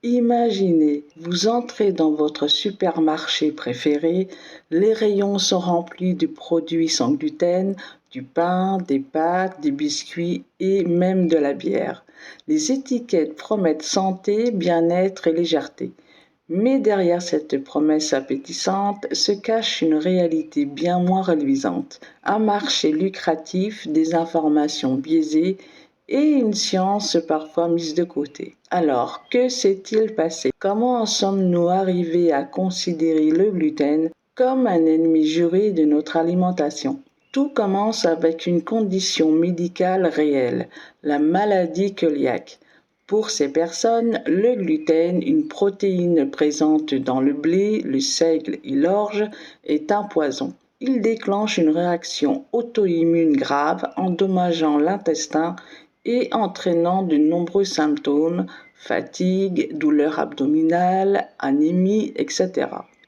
Imaginez, vous entrez dans votre supermarché préféré, les rayons sont remplis de produits sans gluten, du pain, des pâtes, des biscuits et même de la bière. Les étiquettes promettent santé, bien-être et légèreté. Mais derrière cette promesse appétissante se cache une réalité bien moins reluisante. Un marché lucratif, des informations biaisées et une science parfois mise de côté. Alors, que s'est-il passé? Comment en sommes-nous arrivés à considérer le gluten comme un ennemi juré de notre alimentation? Tout commence avec une condition médicale réelle, la maladie cœliaque. Pour ces personnes, le gluten, une protéine présente dans le blé, le seigle et l'orge, est un poison. Il déclenche une réaction auto-immune grave, endommageant l'intestin et entraînant de nombreux symptômes, fatigue, douleurs abdominales, anémie, etc.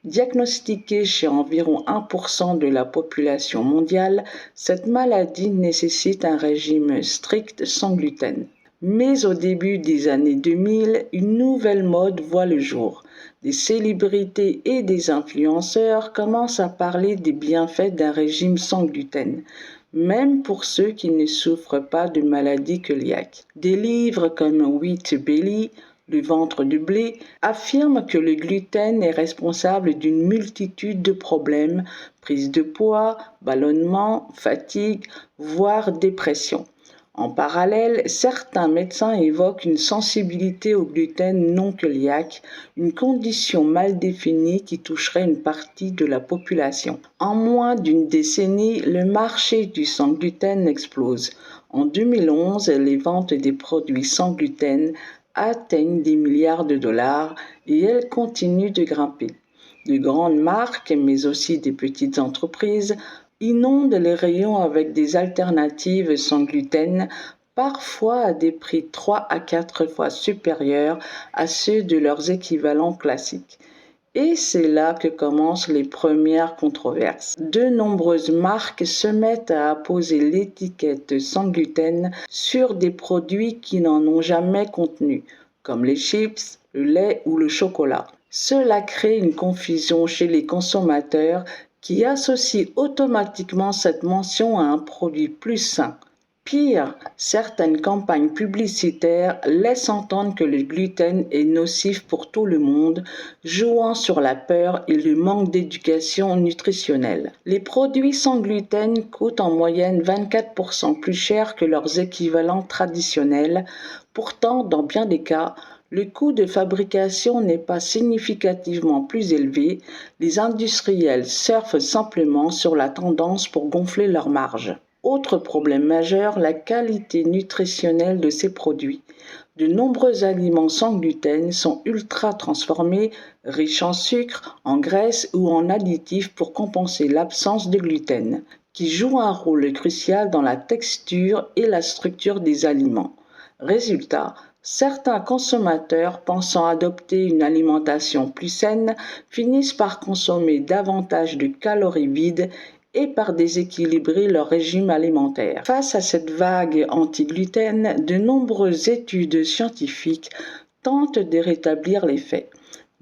Diagnostiquée chez environ 1% de la population mondiale, cette maladie nécessite un régime strict sans gluten. Mais au début des années 2000, une nouvelle mode voit le jour. Des célébrités et des influenceurs commencent à parler des bienfaits d'un régime sans gluten, même pour ceux qui ne souffrent pas de maladie cœliaque. Des livres comme Wheat Belly, le ventre de blé, affirment que le gluten est responsable d'une multitude de problèmes, prise de poids, ballonnement, fatigue, voire dépression. En parallèle, certains médecins évoquent une sensibilité au gluten non cœliaque, une condition mal définie qui toucherait une partie de la population. En moins d'une décennie, le marché du sans gluten explose. En 2011, les ventes des produits sans gluten atteignent des milliards de dollars et elles continuent de grimper. De grandes marques, mais aussi des petites entreprises, inondent les rayons avec des alternatives sans gluten, parfois à des prix 3 à 4 fois supérieurs à ceux de leurs équivalents classiques. Et c'est là que commencent les premières controverses. De nombreuses marques se mettent à apposer l'étiquette sans gluten sur des produits qui n'en ont jamais contenu, comme les chips, le lait ou le chocolat. Cela crée une confusion chez les consommateurs qui associent automatiquement cette mention à un produit plus sain. Pire, certaines campagnes publicitaires laissent entendre que le gluten est nocif pour tout le monde, jouant sur la peur et le manque d'éducation nutritionnelle. Les produits sans gluten coûtent en moyenne 24% plus cher que leurs équivalents traditionnels. Pourtant, dans bien des cas, le coût de fabrication n'est pas significativement plus élevé. Les industriels surfent simplement sur la tendance pour gonfler leurs marges. Autre problème majeur, la qualité nutritionnelle de ces produits. De nombreux aliments sans gluten sont ultra transformés, riches en sucre, en graisse ou en additifs pour compenser l'absence de gluten, qui joue un rôle crucial dans la texture et la structure des aliments. Résultat, certains consommateurs, pensant adopter une alimentation plus saine, finissent par consommer davantage de calories vides et par déséquilibrer leur régime alimentaire. Face à cette vague anti-gluten, de nombreuses études scientifiques tentent de rétablir les faits.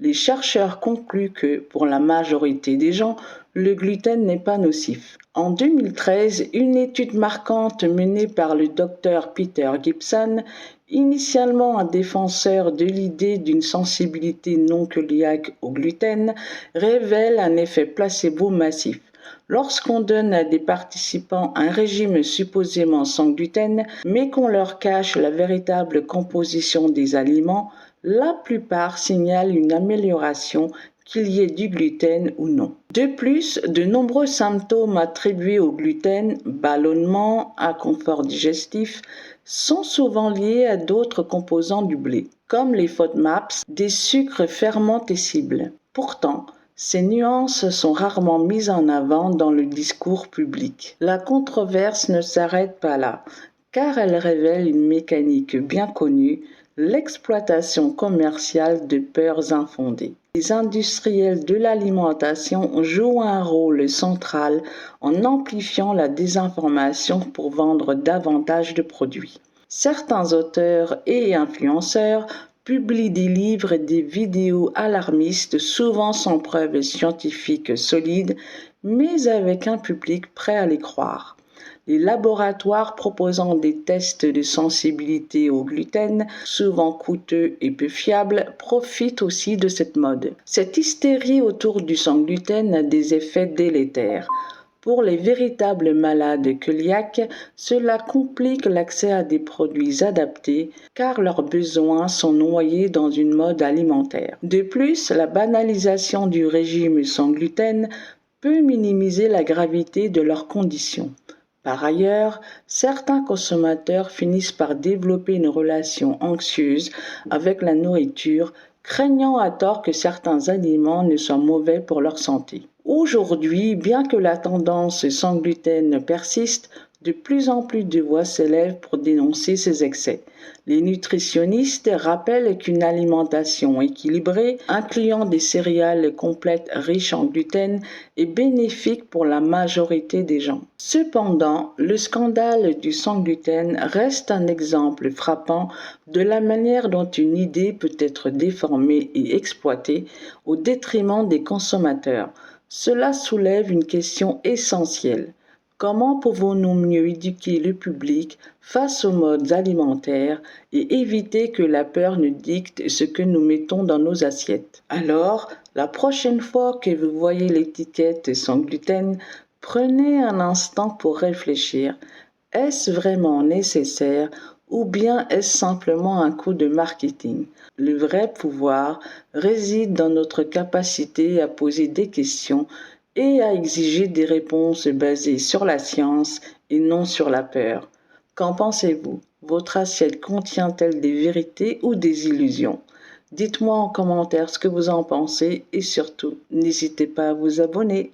Les chercheurs concluent que, pour la majorité des gens, le gluten n'est pas nocif. En 2013, une étude marquante menée par le docteur Peter Gibson, initialement un défenseur de l'idée d'une sensibilité non cœliaque au gluten, révèle un effet placebo massif. Lorsqu'on donne à des participants un régime supposément sans gluten, mais qu'on leur cache la véritable composition des aliments, la plupart signalent une amélioration, qu'il y ait du gluten ou non. De plus, de nombreux symptômes attribués au gluten, ballonnement, inconfort digestif, sont souvent liés à d'autres composants du blé, comme les FODMAPs, des sucres fermentescibles. Pourtant, ces nuances sont rarement mises en avant dans le discours public. La controverse ne s'arrête pas là, car elle révèle une mécanique bien connue, l'exploitation commerciale de peurs infondées. Les industriels de l'alimentation jouent un rôle central en amplifiant la désinformation pour vendre davantage de produits. Certains auteurs et influenceurs publient des livres et des vidéos alarmistes, souvent sans preuves scientifiques solides, mais avec un public prêt à les croire. Les laboratoires proposant des tests de sensibilité au gluten, souvent coûteux et peu fiables, profitent aussi de cette mode. Cette hystérie autour du sans gluten a des effets délétères. Pour les véritables malades cœliaques, cela complique l'accès à des produits adaptés car leurs besoins sont noyés dans une mode alimentaire. De plus, la banalisation du régime sans gluten peut minimiser la gravité de leurs conditions. Par ailleurs, certains consommateurs finissent par développer une relation anxieuse avec la nourriture, craignant à tort que certains aliments ne soient mauvais pour leur santé. Aujourd'hui, bien que la tendance sans gluten persiste, de plus en plus de voix s'élèvent pour dénoncer ces excès. Les nutritionnistes rappellent qu'une alimentation équilibrée, incluant des céréales complètes riches en gluten, est bénéfique pour la majorité des gens. Cependant, le scandale du sans gluten reste un exemple frappant de la manière dont une idée peut être déformée et exploitée au détriment des consommateurs. Cela soulève une question essentielle. Comment pouvons-nous mieux éduquer le public face aux modes alimentaires et éviter que la peur ne dicte ce que nous mettons dans nos assiettes? Alors, la prochaine fois que vous voyez l'étiquette sans gluten, prenez un instant pour réfléchir. Est-ce vraiment nécessaire ou bien est-ce simplement un coup de marketing? Le vrai pouvoir réside dans notre capacité à poser des questions et à exiger des réponses basées sur la science et non sur la peur. Qu'en pensez-vous? Votre assiette contient-elle des vérités ou des illusions? Dites-moi en commentaire ce que vous en pensez et surtout, n'hésitez pas à vous abonner.